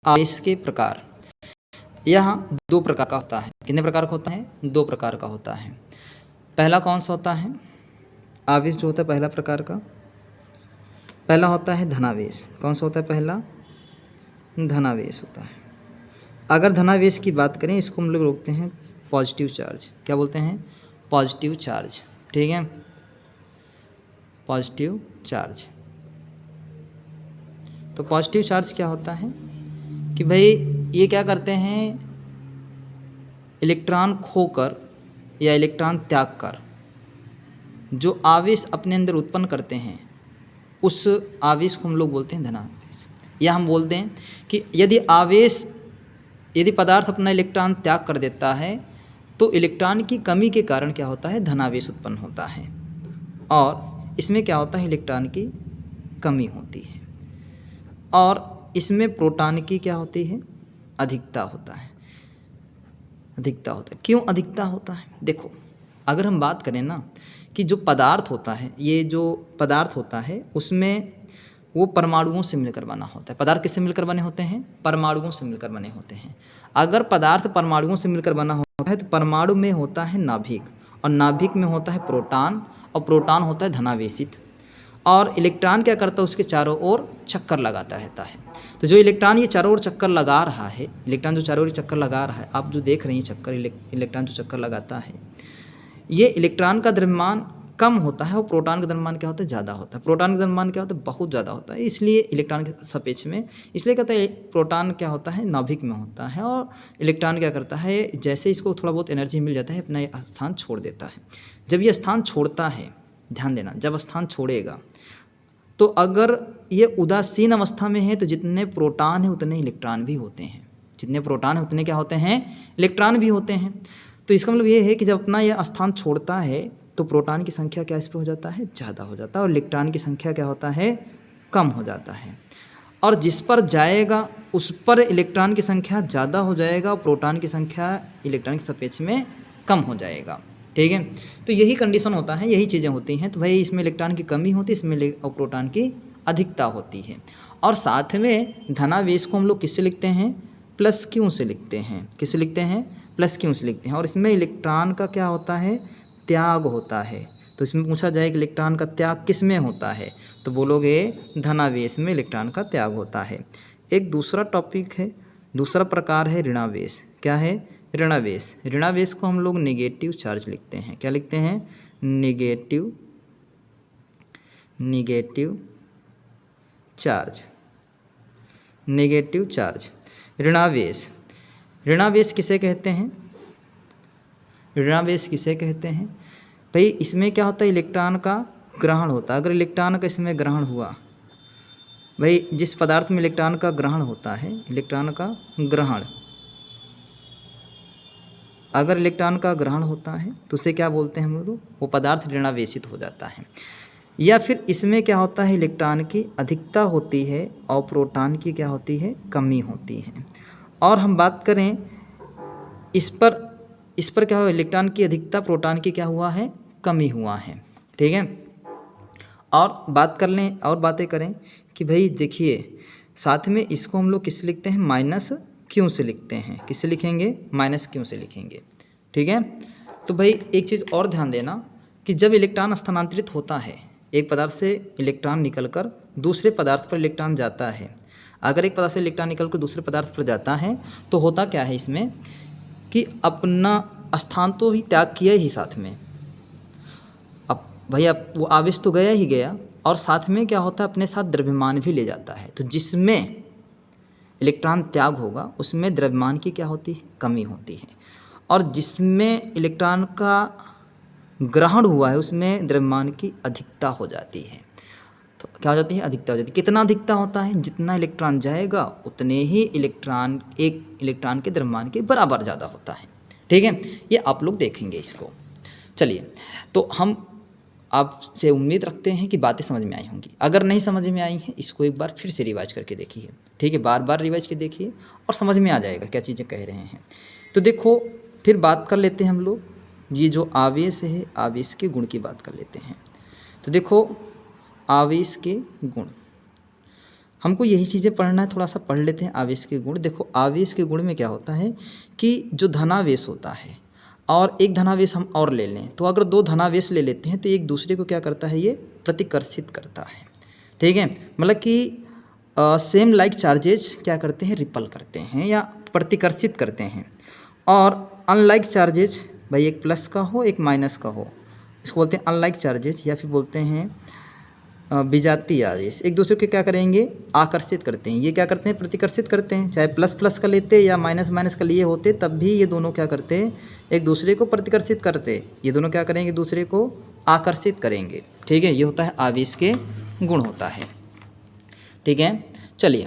आवेश के प्रकार, यहाँ दो प्रकार का होता है। कितने प्रकार का होता है? दो प्रकार का होता है। पहला कौन सा होता है? आवेश जो होता है पहला प्रकार का, पहला होता है धनावेश। कौन सा होता है? पहला धनावेश होता है। अगर धनावेश की बात करें, इसको हम लोग बोलते हैं पॉजिटिव चार्ज। क्या बोलते हैं? Positive charge. ठीक है, पॉजिटिव चार्ज। तो पॉजिटिव चार्ज क्या होता है कि भाई ये क्या करते हैं, इलेक्ट्रॉन खोकर या इलेक्ट्रॉन त्याग कर जो आवेश अपने अंदर उत्पन्न करते हैं, उस आवेश को हम लोग बोलते हैं धनावेश। या हम बोलते हैं कि यदि पदार्थ अपना इलेक्ट्रॉन त्याग कर देता है तो इलेक्ट्रॉन की कमी के कारण क्या होता है? धनावेश उत्पन्न होता है। और इसमें क्या होता है? इलेक्ट्रॉन की कमी होती है। और इसमें प्रोटॉन की क्या होती है? अधिकता होता है। अधिकता होता है। क्यों अधिकता होता है? देखो, अगर हम बात करें ना कि जो पदार्थ होता है, ये जो पदार्थ होता है उसमें वो परमाणुओं से मिलकर बना होता है। पदार्थ किससे मिलकर बने होते हैं? परमाणुओं से मिलकर बने होते हैं। अगर पदार्थ परमाणुओं से मिलकर बना होता है तो परमाणु में होता है नाभिक, और नाभिक में होता है प्रोटॉन, और प्रोटॉन होता है धनावेशित। और इलेक्ट्रॉन क्या करता है? उसके चारों ओर चक्कर लगाता रहता है। तो जो इलेक्ट्रॉन ये चारों ओर चक्कर लगा रहा है, इलेक्ट्रॉन जो चारों ओर चक्कर लगा रहा है, आप जो देख रहे हैं चक्कर, इलेक्ट्रॉन जो चक्कर लगाता है, ये इलेक्ट्रॉन का द्रव्यमान कम होता है और प्रोटॉन का द्रव्यमान क्या होता है? ज़्यादा होता है। प्रोटॉन का द्रव्यमान क्या होता है? बहुत ज़्यादा होता है। इसलिए इलेक्ट्रॉन के सापेक्ष में, इसलिए कहते हैं प्रोटॉन क्या होता है? नाभिक में होता है, और इलेक्ट्रॉन क्या करता है? जैसे इसको थोड़ा बहुत एनर्जी मिल जाता है, अपना स्थान छोड़ देता है। जब ये स्थान छोड़ता है, ध्यान देना, जब स्थान छोड़ेगा तो अगर ये उदासीन अवस्था में है तो जितने प्रोटॉन हैं उतने इलेक्ट्रॉन भी होते हैं। जितने प्रोटॉन हैं उतने क्या होते हैं? इलेक्ट्रॉन भी होते हैं। तो इसका मतलब ये है कि जब अपना यह स्थान छोड़ता है तो प्रोटॉन की संख्या क्या इस पर हो जाता है? ज़्यादा हो जाता है, और इलेक्ट्रॉन की संख्या क्या होता है? कम हो जाता है। और जिस पर जाएगा उस पर इलेक्ट्रॉन की संख्या ज़्यादा हो जाएगा और प्रोटॉन की संख्या इलेक्ट्रॉन के सापेक्ष में कम हो जाएगा। ठीक है, तो यही कंडीशन होता है, यही चीज़ें होती हैं। तो भाई इसमें इलेक्ट्रॉन की कमी होती है, इसमें और प्रोटॉन की अधिकता होती है। और साथ में धनावेश को हम लोग किससे लिखते हैं? प्लस क्यू से लिखते हैं। किससे लिखते हैं? प्लस क्यू से लिखते हैं। और इसमें इलेक्ट्रॉन का क्या होता है? त्याग होता है। तो इसमें पूछा जाए कि इलेक्ट्रॉन का त्याग किस में होता है, तो बोलोगे धनावेश में इलेक्ट्रॉन का त्याग होता है। एक दूसरा टॉपिक है, दूसरा प्रकार है ऋणावेश। क्या है? ऋणावेश। ऋणावेश को हम लोग नेगेटिव चार्ज लिखते हैं। क्या लिखते हैं? Negative charge. नेगेटिव चार्ज, ऋणावेश। ऋणावेश किसे कहते हैं? ऋणावेश किसे कहते हैं? भाई इसमें क्या होता है? इलेक्ट्रॉन का ग्रहण होता है। अगर इलेक्ट्रॉन का इसमें ग्रहण हुआ, भाई जिस पदार्थ में इलेक्ट्रॉन का ग्रहण होता है, इलेक्ट्रॉन का ग्रहण, अगर इलेक्ट्रॉन का ग्रहण होता है तो उसे क्या बोलते हैं हम लोग? वो पदार्थ ऋणावेशित हो जाता है। या फिर इसमें क्या होता है? इलेक्ट्रॉन की अधिकता होती है और प्रोटॉन की क्या होती है? कमी होती है। और हम बात करें इस पर क्या हुआ? इलेक्ट्रॉन की अधिकता, प्रोटॉन की क्या हुआ है? कमी हुआ है। ठीक है, और बात कर लें और बातें करें कि भाई देखिए, साथ में इसको हम लोग किससे लिखते हैं? माइनस क्यों से लिखते हैं। किससे लिखेंगे? माइनस क्यों से लिखेंगे। ठीक है, तो भाई एक चीज़ और ध्यान देना कि जब इलेक्ट्रॉन स्थानांतरित होता है, एक पदार्थ से इलेक्ट्रॉन निकलकर दूसरे पदार्थ पर इलेक्ट्रॉन जाता है, अगर एक पदार्थ से इलेक्ट्रॉन निकलकर दूसरे पदार्थ पर जाता है तो होता क्या है इसमें कि अपना स्थान तो ही त्याग किया ही साथ में, अब भाई अब वो आवेश तो गया ही गया, और साथ में क्या होता है? अपने साथ द्रव्यमान भी ले जाता है। तो जिसमें इलेक्ट्रॉन त्याग होगा उसमें द्रव्यमान की क्या होती है? कमी होती है। और जिसमें इलेक्ट्रॉन का ग्रहण हुआ है उसमें द्रव्यमान की अधिकता हो जाती है। तो क्या हो जाती है? अधिकता हो जाती है। कितना अधिकता होता है? जितना इलेक्ट्रॉन जाएगा उतने ही इलेक्ट्रॉन एक इलेक्ट्रॉन के द्रव्यमान के बराबर ज़्यादा होता है। ठीक है, ये आप लोग देखेंगे इसको। चलिए, तो हम आपसे उम्मीद रखते हैं कि बातें समझ में आई होंगी। अगर नहीं समझ में आई हैं, इसको एक बार फिर से रिवाइज करके देखिए। ठीक है, बार बार रिवाइज के देखिए और समझ में आ जाएगा क्या चीज़ें कह रहे हैं। तो देखो, फिर बात कर लेते हैं हम लोग, ये जो आवेश है, आवेश के गुण की बात कर लेते हैं। तो देखो, आवेश के गुण हमको यही चीज़ें पढ़ना है, थोड़ा सा पढ़ लेते हैं आवेश के गुण। देखो आवेश के गुण में क्या होता है कि जो धनावेश होता है और एक धनावेश हम और ले लें, तो अगर दो धनावेश ले लेते हैं तो एक दूसरे को क्या करता है, ये प्रतिकर्षित करता है। ठीक है, मतलब कि सेम लाइक चार्जेज क्या करते हैं, रिपल करते हैं या प्रतिकर्षित करते हैं। और अनलाइक चार्जेज, भाई एक प्लस का हो एक माइनस का हो, इसको बोलते हैं अनलाइक चार्जेज, या फिर बोलते हैं विजातीय आवेश। एक दूसरे को क्या करेंगे, आकर्षित करते हैं। ये क्या करते हैं, प्रतिकर्षित करते हैं। चाहे प्लस प्लस का लेते या माइनस माइनस का लिए होते, तब भी ये दोनों क्या करते हैं, एक दूसरे को प्रतिकर्षित करते। ये दोनों क्या करेंगे, दूसरे को आकर्षित करेंगे। ठीक है, ये होता है आवेश के गुण होता है। ठीक है, चलिए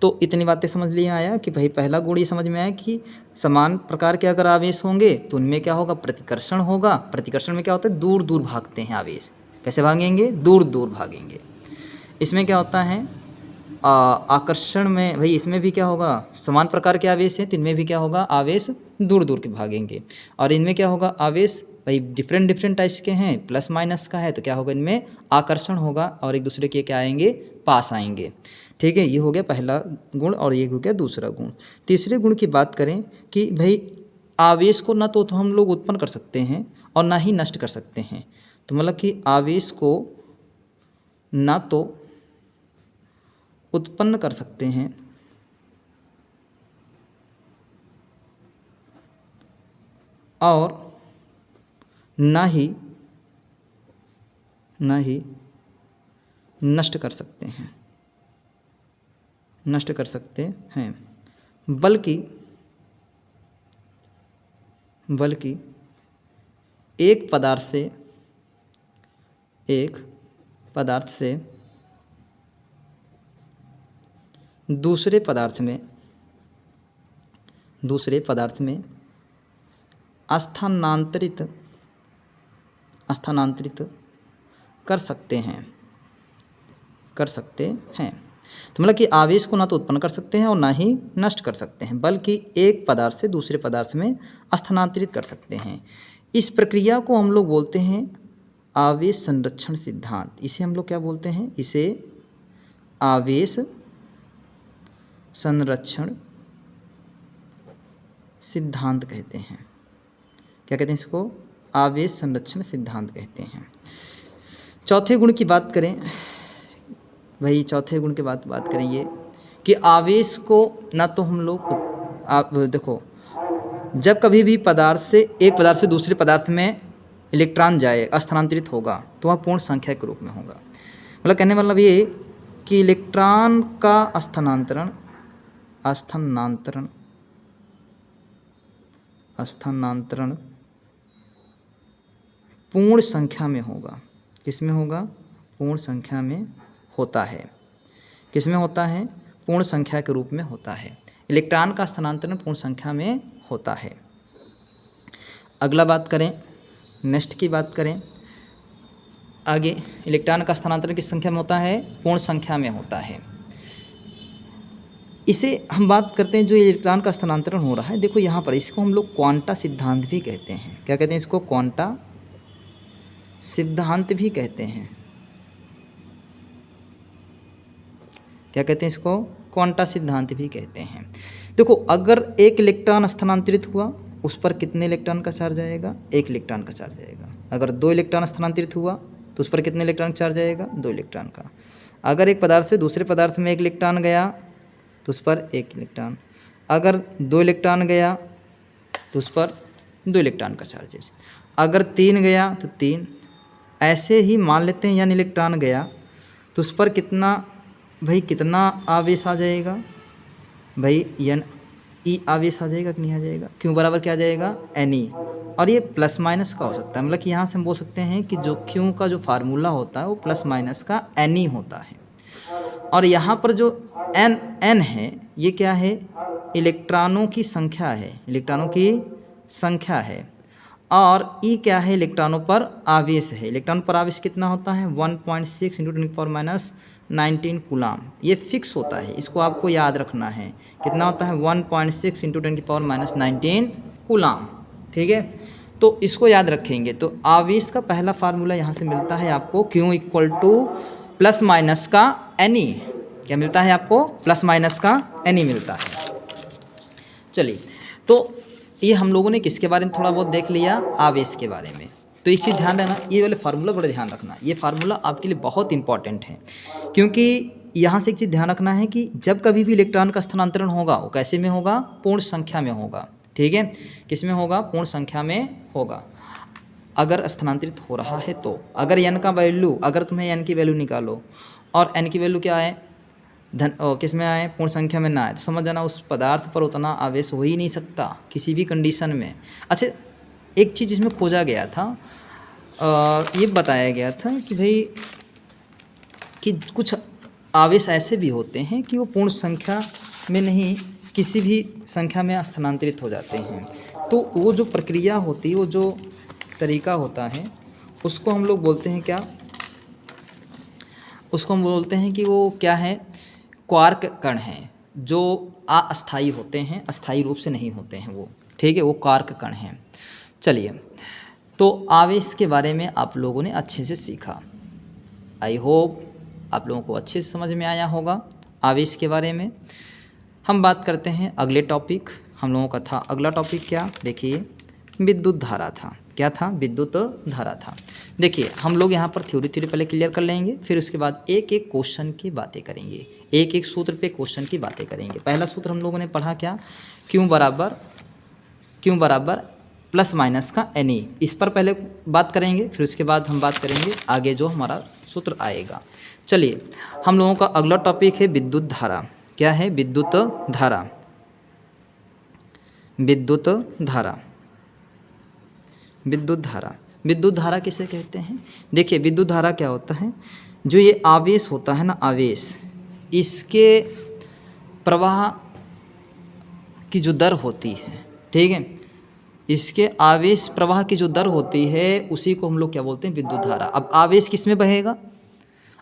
तो इतनी बातें समझ लिया आया कि भाई पहला गुण ये समझ में आया कि समान प्रकार के अगर आवेश होंगे तो उनमें क्या होगा, प्रतिकर्षण होगा। प्रतिकर्षण में क्या होता है, दूर दूर भागते हैं आवेश। कैसे भागेंगे, दूर दूर भागेंगे। इसमें क्या होता है, आकर्षण में, भाई इसमें भी क्या होगा, समान प्रकार के आवेश हैं तो इनमें भी क्या होगा, आवेश दूर दूर के भागेंगे। और इनमें क्या होगा, आवेश भाई डिफरेंट डिफरेंट टाइप्स के हैं, प्लस माइनस का है तो क्या होगा, इनमें आकर्षण होगा और एक दूसरे के क्या आएंगे, पास आएंगे। ठीक है, ये हो गया पहला गुण और ये हो गया दूसरा गुण। तीसरे गुण की बात करें कि भाई आवेश को ना तो हम लोग उत्पन्न कर सकते हैं और ना ही नष्ट कर सकते हैं। तो मतलब कि आवेश को ना तो उत्पन्न कर सकते हैं और ना ही नष्ट कर सकते हैं, बल्कि एक पदार्थ से दूसरे पदार्थ में स्थानांतरित कर सकते हैं। तो मतलब कि आवेश को ना तो उत्पन्न कर सकते हैं और ना ही नष्ट कर सकते हैं, बल्कि एक पदार्थ से दूसरे पदार्थ में स्थानांतरित कर सकते हैं। इस प्रक्रिया को हम लोग बोलते हैं आवेश संरक्षण सिद्धांत। इसे हम लोग क्या बोलते हैं, इसे आवेश संरक्षण सिद्धांत कहते हैं। क्या कहते हैं इसको, आवेश संरक्षण सिद्धांत कहते हैं। चौथे गुण की बात करें, भाई चौथे गुण के बात करें ये कि आवेश को ना तो हम लोग, आप देखो जब कभी भी एक पदार्थ से दूसरे पदार्थ में इलेक्ट्रॉन जाए, स्थानांतरित होगा, तो वह पूर्ण संख्या के रूप में होगा। मतलब कहने मतलब ये कि इलेक्ट्रॉन का स्थानांतरण पूर्ण संख्या में होगा। किसमें होगा, पूर्ण संख्या में होता है। किसमें होता है, पूर्ण संख्या के रूप में होता है। इलेक्ट्रॉन का स्थानांतरण पूर्ण संख्या में होता है। अगला बात करें, नेक्स्ट की बात करें आगे, इलेक्ट्रॉन का स्थानांतरण किस संख्या में होता है, पूर्ण संख्या में होता है। इसे हम बात करते हैं जो इलेक्ट्रॉन का स्थानांतरण हो रहा है। देखो यहाँ पर इसको हम लोग क्वांटा सिद्धांत भी कहते हैं। क्या कहते हैं इसको, क्वांटा सिद्धांत भी कहते हैं। क्या कहते हैं इसको, क्वांटा सिद्धांत भी कहते हैं। देखो अगर एक इलेक्ट्रॉन स्थानांतरित हुआ, उस पर कितने इलेक्ट्रॉन का चार्ज आएगा, एक इलेक्ट्रॉन का चार्ज आएगा। अगर दो इलेक्ट्रॉन स्थानांतरित हुआ तो उस पर कितने इलेक्ट्रॉन चार्ज आएगा, दो इलेक्ट्रॉन का। अगर एक पदार्थ से दूसरे पदार्थ में एक इलेक्ट्रॉन गया तो उस पर एक इलेक्ट्रॉन। अगर दो इलेक्ट्रॉन गया तो उस पर दो इलेक्ट्रॉन का चार्जेस। अगर तीन गया तो तीन। ऐसे ही मान लेते हैं यानी इलेक्ट्रॉन गया तो उस पर कितना, भाई कितना आवेश आ जाएगा, भाई एन ई आवेश आ जाएगा कि नहीं आ जाएगा। क्यों बराबर क्या आ जाएगा, एन ई। और ये प्लस माइनस का हो सकता है। मतलब कि यहाँ से हम बोल सकते हैं कि जो क्यों का जो फार्मूला होता है वो प्लस माइनस का एन ई होता है। और यहाँ पर जो एन है ये क्या है, इलेक्ट्रॉनों की संख्या है। और ई क्या है, इलेक्ट्रॉनों पर आवेश है। इलेक्ट्रॉन पर आवेश कितना होता है, 1.6 × 10⁻⁹ कूलाम। ये फिक्स होता है, इसको आपको याद रखना है। कितना होता है, 1.6 × 10⁻⁹ कूलाम। ठीक है, तो इसको याद रखेंगे। तो आवेश का पहला फार्मूला यहाँ से मिलता है आपको, Q = प्लस माइनस का एन ई। क्या मिलता है आपको, प्लस माइनस का एनी मिलता है। चलिए, तो ये हम लोगों ने किसके बारे में थोड़ा बहुत देख लिया, आवेश के बारे में। तो एक चीज़ ध्यान रखना, ये वाले फार्मूला बड़ा ध्यान रखना, ये फार्मूला आपके लिए बहुत इंपॉर्टेंट है, क्योंकि यहाँ से एक चीज़ ध्यान रखना है कि जब कभी भी इलेक्ट्रॉन का स्थानांतरण होगा वो कैसे में होगा, पूर्ण संख्या में होगा। ठीक है, किस में होगा, पूर्ण संख्या में होगा। अगर स्थानांतरित हो रहा है तो अगर n का वैल्यू, अगर तुम्हें n की वैल्यू निकालो और n की वैल्यू क्या है, किस में आए, पूर्ण संख्या में ना आए, तो समझ जाना उस पदार्थ पर उतना आवेश हो ही नहीं सकता किसी भी कंडीशन में। अच्छा, एक चीज़ इसमें खोजा गया था, ये बताया गया था कि भाई कि कुछ आवेश ऐसे भी होते हैं कि वो पूर्ण संख्या में नहीं, किसी भी संख्या में स्थानांतरित हो जाते हैं। तो वो जो प्रक्रिया होती है, वो जो तरीका होता है, उसको हम लोग बोलते हैं क्या, उसको हम बोलते हैं कि वो क्या है, क्वार्क कण हैं, जो अस्थायी होते हैं, अस्थायी रूप से नहीं होते हैं वो। ठीक है, वो क्वार्क कण हैं। चलिए, तो आवेश के बारे में आप लोगों ने अच्छे से सीखा। आई होप आप लोगों को अच्छे से समझ में आया होगा आवेश के बारे में। हम बात करते हैं अगले टॉपिक, हम लोगों का था अगला टॉपिक क्या, देखिए विद्युत धारा था। क्या था, विद्युत धारा था। देखिए, हम लोग यहाँ पर थ्योरी पहले क्लियर कर लेंगे, फिर उसके बाद एक एक क्वेश्चन की बातें करेंगे, एक एक सूत्र पे क्वेश्चन की बातें करेंगे। पहला सूत्र हम लोगों ने पढ़ा क्या, क्यू बराबर प्लस माइनस का एनी, इस पर पहले बात करेंगे, फिर उसके बाद हम बात करेंगे आगे जो हमारा सूत्र आएगा। चलिए, हम लोगों का अगला टॉपिक है विद्युत धारा। क्या है, विद्युत धारा। विद्युत धारा, विद्युत धारा, विद्युत धारा किसे कहते हैं। देखिए, विद्युत धारा क्या होता है, जो ये आवेश होता है ना, आवेश, इसके प्रवाह की जो दर होती है, ठीक है, इसके आवेश प्रवाह की जो दर होती है उसी को हम लोग क्या बोलते हैं, विद्युत धारा। अब आवेश किस में बहेगा,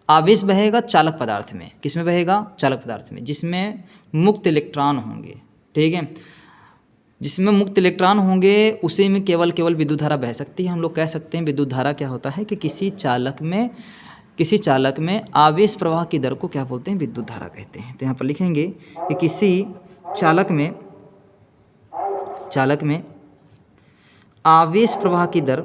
आवेश बहेगा चालक पदार्थ में। किस में बहेगा, चालक पदार्थ में, जिसमें मुक्त इलेक्ट्रॉन होंगे। ठीक है, जिसमें मुक्त इलेक्ट्रॉन होंगे उसी में केवल विद्युत धारा बह सकती है। हम लोग कह सकते हैं विद्युत धारा क्या होता है कि किसी चालक में आवेश प्रवाह की दर को क्या बोलते हैं, विद्युत धारा कहते हैं। तो यहाँ पर लिखेंगे कि किसी चालक में आवेश प्रवाह की दर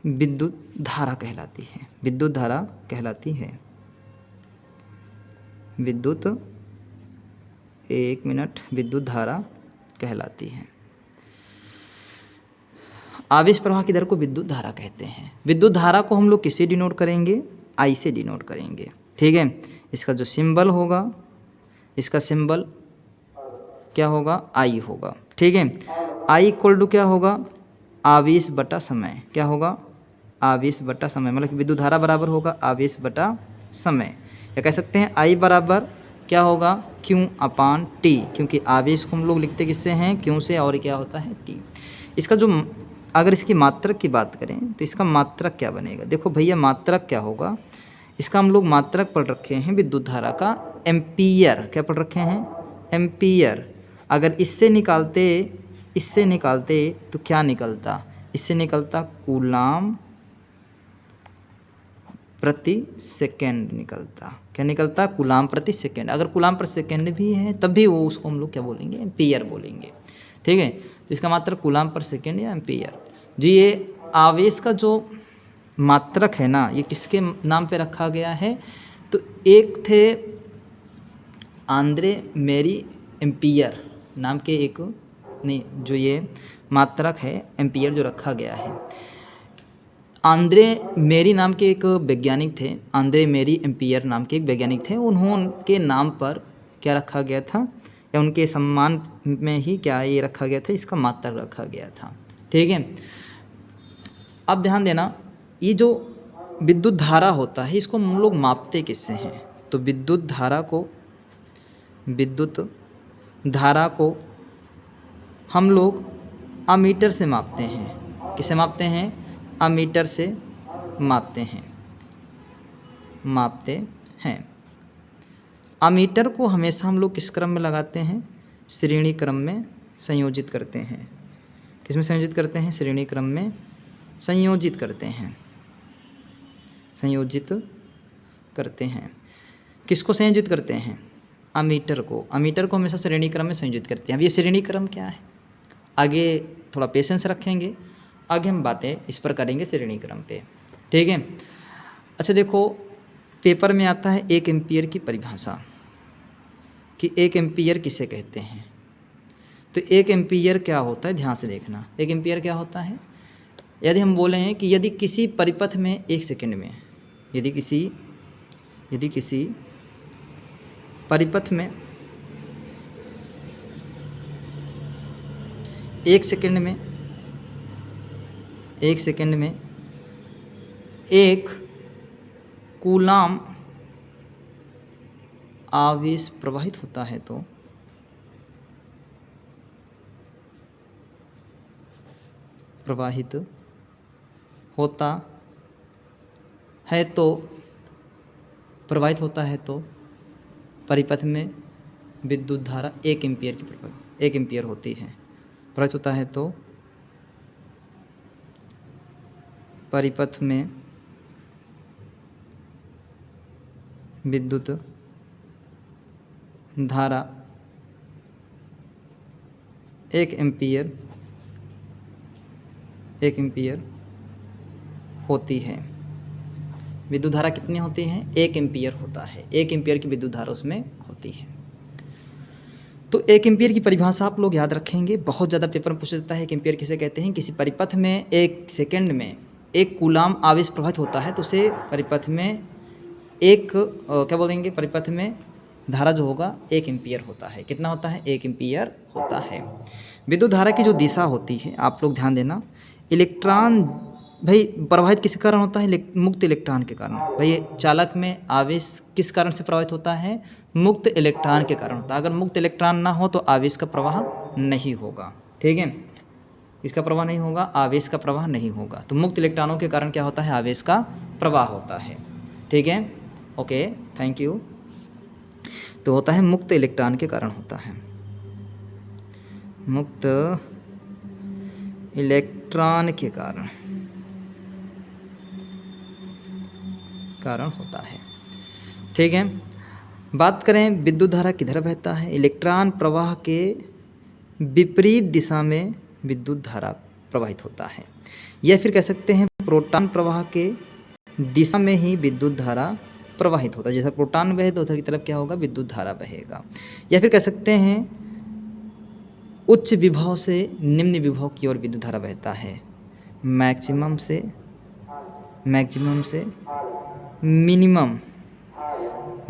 विद्युत धारा कहलाती है। विद्युत धारा कहलाती है। विद्युत धारा कहलाती है। आवेश प्रवाह की दर को विद्युत धारा कहते हैं। विद्युत धारा को हम लोग किससे डिनोट करेंगे, आई से डिनोट करेंगे। ठीक है, इसका जो सिंबल होगा, इसका सिंबल क्या होगा, आई होगा। ठीक है, आई इक्वल टू क्या होगा, आवेश बटा समय। क्या होगा, आवेश बटा समय, मतलब विद्युत धारा बराबर होगा आवेश बटा समय। या कह सकते हैं आई बराबर क्या होगा, क्यू अपान टी, क्योंकि आवेश को हम लोग लिखते किससे हैं, क्यू से, और क्या होता है, टी। इसका जो, अगर इसकी मात्रक की बात करें तो इसका मात्रक क्या बनेगा। देखो भैया, मात्रक क्या होगा, इसका हम लोग मात्रक पढ़ रखे हैं विद्युत धारा का, एम्पियर। क्या पढ़ रखे हैं, एम्पियर। अगर इससे निकालते तो क्या निकलता, इससे निकलता कूलाम प्रति सेकेंड निकलता। क्या निकलता, कूलाम प्रति सेकेंड। अगर कूलाम प्रति सेकेंड भी है तब भी वो उसको हम लोग क्या बोलेंगे, एम्पियर बोलेंगे। ठीक है, तो इसका मात्रक कूलाम पर सेकेंड या एम्पियर। जो ये आवेश का जो मात्रक है ना, ये किसके नाम पे रखा गया है, तो एक थे आंद्रे मेरी एम्पियर नाम के एक, नहीं, जो ये मात्रक है एम्पियर जो रखा गया है, आंद्रे मेरी नाम के एक वैज्ञानिक थे, आंद्रे मेरी एम्पियर नाम के एक वैज्ञानिक थे। उनके नाम पर क्या रखा गया था, या उनके सम्मान में ही क्या ये रखा गया था, इसका मात्रक रखा गया था। ठीक है, अब ध्यान देना, ये जो विद्युत धारा होता है इसको हम लोग मापते किससे हैं, तो विद्युत धारा को हम लोग अमीटर से मापते हैं। किसे मापते हैं, अमीटर से मापते हैं। अमीटर को हमेशा हम लोग किस क्रम में लगाते हैं, श्रेणी क्रम में संयोजित करते हैं। किसमें संयोजित करते हैं? श्रेणी क्रम में संयोजित करते हैं, संयोजित करते हैं। किसको संयोजित करते हैं? अमीटर को। अमीटर को हमेशा श्रेणी क्रम में संयोजित करते हैं। अब ये श्रेणी क्रम क्या है, आगे थोड़ा पेशेंस रखेंगे, आगे हम बातें इस पर करेंगे श्रेणी क्रम पे, ठीक है। अच्छा देखो, पेपर में आता है 1 एम्पीयर की परिभाषा कि 1 एम्पीयर किसे कहते हैं। तो 1 एम्पीयर क्या होता है, ध्यान से देखना। 1 एम्पीयर क्या होता है? यदि हम बोले हैं कि यदि किसी परिपथ में 1 सेकंड में, यदि किसी परिपथ में 1 सेकंड में 1 कूलाम आवेश प्रवाहित होता है तो प्रवाहित होता है तो परिपथ में विद्युत धारा 1 एम्पीयर होती है। प्रवाहित होता है तो परिपथ में विद्युत धारा 1 एम्पीयर होती है। विद्युत धारा कितनी होती है? 1 एम्पीयर होता है। 1 एम्पीयर की विद्युत धारा उसमें होती है। तो 1 एम्पीयर की परिभाषा आप लोग याद रखेंगे, बहुत ज़्यादा पेपर में पूछ सकता है 1 एम्पीयर किसे कहते हैं। किसी परिपथ में 1 सेकंड में 1 कूलाम आवेश प्रवाहित होता है तो उसे परिपथ में परिपथ में धारा जो होगा 1 एम्पीयर होता है। कितना होता है? 1 एम्पीयर होता है। विद्युत धारा की जो दिशा होती है, आप लोग ध्यान देना, इलेक्ट्रॉन भाई प्रवाहित किस कारण होता है? मुक्त इलेक्ट्रॉन के कारण। भाई चालक में आवेश किस कारण से प्रवाहित होता है? मुक्त इलेक्ट्रॉन के कारण होता है। अगर मुक्त इलेक्ट्रॉन ना हो तो आवेश का प्रवाह नहीं होगा, ठीक है। इसका प्रवाह नहीं होगा, आवेश का प्रवाह नहीं होगा। तो मुक्त इलेक्ट्रॉनों के कारण क्या होता है? आवेश का प्रवाह होता है, ठीक है। Okay, thank you. तो होता है मुक्त इलेक्ट्रॉन के कारण होता है, मुक्त इलेक्ट्रॉन के कारण होता है, ठीक है। बात करें विद्युत धारा किधर बहता है? इलेक्ट्रॉन प्रवाह के विपरीत दिशा में विद्युत धारा प्रवाहित होता है, या फिर कह सकते हैं प्रोटॉन प्रवाह के दिशा में ही विद्युत धारा प्रवाहित होता है। जैसा प्रोटॉन बहे तो उधर की तरफ क्या होगा? विद्युत धारा बहेगा। या फिर कह सकते हैं उच्च विभव से निम्न विभव की ओर विद्युत धारा बहता है, मैक्सिमम से मिनिमम,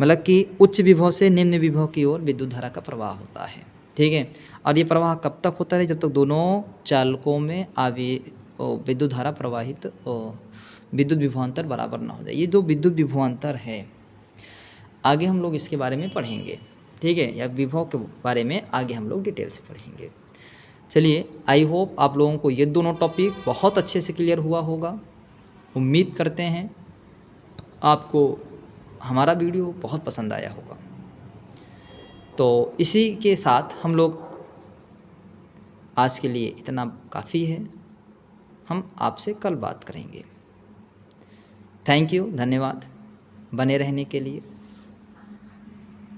मतलब कि उच्च विभव से निम्न विभव की ओर विद्युत धारा का प्रवाह होता है, ठीक है। और ये प्रवाह कब तक होता है? जब तक दोनों चालकों में विद्युत धारा प्रवाहित विद्युत विभवांतर बराबर ना हो जाए। ये जो विद्युत विभवांतर है, आगे हम लोग इसके बारे में पढ़ेंगे, ठीक है, या विभव के बारे में आगे हम लोग डिटेल से पढ़ेंगे। चलिए, आई होप आप लोगों को ये दोनों टॉपिक बहुत अच्छे से क्लियर हुआ होगा। उम्मीद करते हैं आपको हमारा वीडियो बहुत पसंद आया होगा। तो इसी के साथ हम लोग आज के लिए इतना काफ़ी है। हम आपसे कल बात करेंगे। थैंक यू, धन्यवाद बने रहने के लिए।